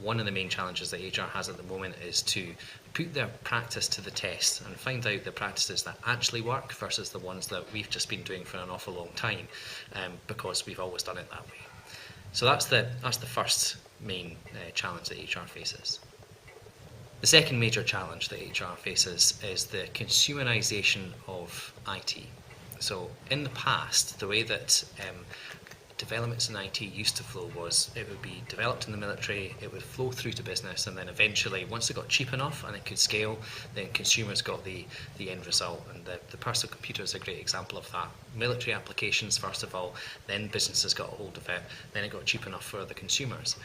one of the main challenges that HR has at the moment is to put their practice to the test and find out the practices that actually work versus the ones that we've just been doing for an awful long time, because we've always done it that way. So that's the first main challenge that HR faces. The second major challenge that HR faces is the consumerisation of IT. So in the past, the way that developments in IT used to flow was it would be developed in the military, it would flow through to business, and then eventually, once it got cheap enough and it could scale, then consumers got the end result. And the personal computer is a great example of that. Military applications, first of all, then businesses got a hold of it, then it got cheap enough for the consumers.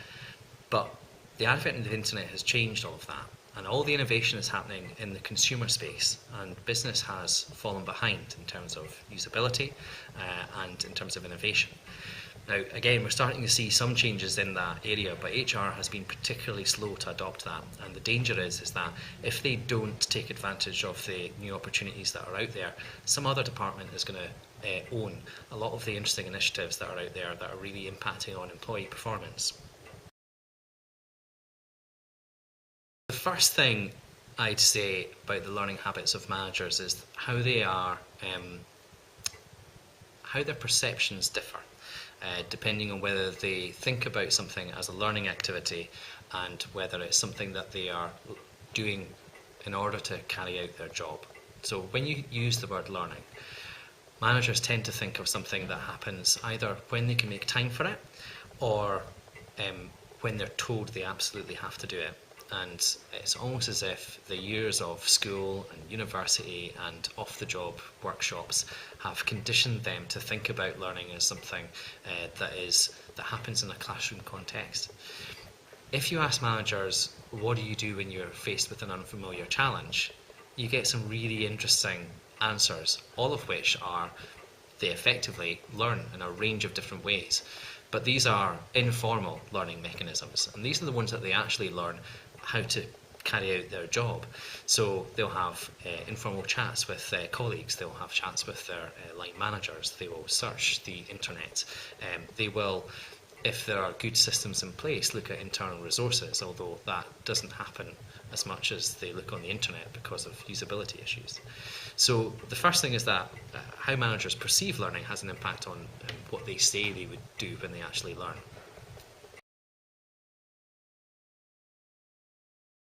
But the advent of the internet has changed all of that, and all the innovation is happening in the consumer space, and business has fallen behind in terms of usability and in terms of innovation. Now, again, we're starting to see some changes in that area, but HR has been particularly slow to adopt that. And the danger is that if they don't take advantage of the new opportunities that are out there, some other department is going to own a lot of the interesting initiatives that are out there that are really impacting on employee performance. The first thing I'd say about the learning habits of managers is how they are, how their perceptions differ. Depending on whether they think about something as a learning activity and whether it's something that they are doing in order to carry out their job. So when you use the word learning, managers tend to think of something that happens either when they can make time for it or when they're told they absolutely have to do it. And it's almost as if the years of school and university and off-the-job workshops have conditioned them to think about learning as something that happens in a classroom context. If you ask managers, what do you do when you're faced with an unfamiliar challenge, you get some really interesting answers, all of which are they effectively learn in a range of different ways. But these are informal learning mechanisms, and these are the ones that they actually learn how to carry out their job. So they'll have informal chats with colleagues, they'll have chats with their line managers, they will search the internet, they will, if there are good systems in place, look at internal resources, although that doesn't happen as much as they look on the internet because of usability issues. So the first thing is that how managers perceive learning has an impact on what they say they would do when they actually learn.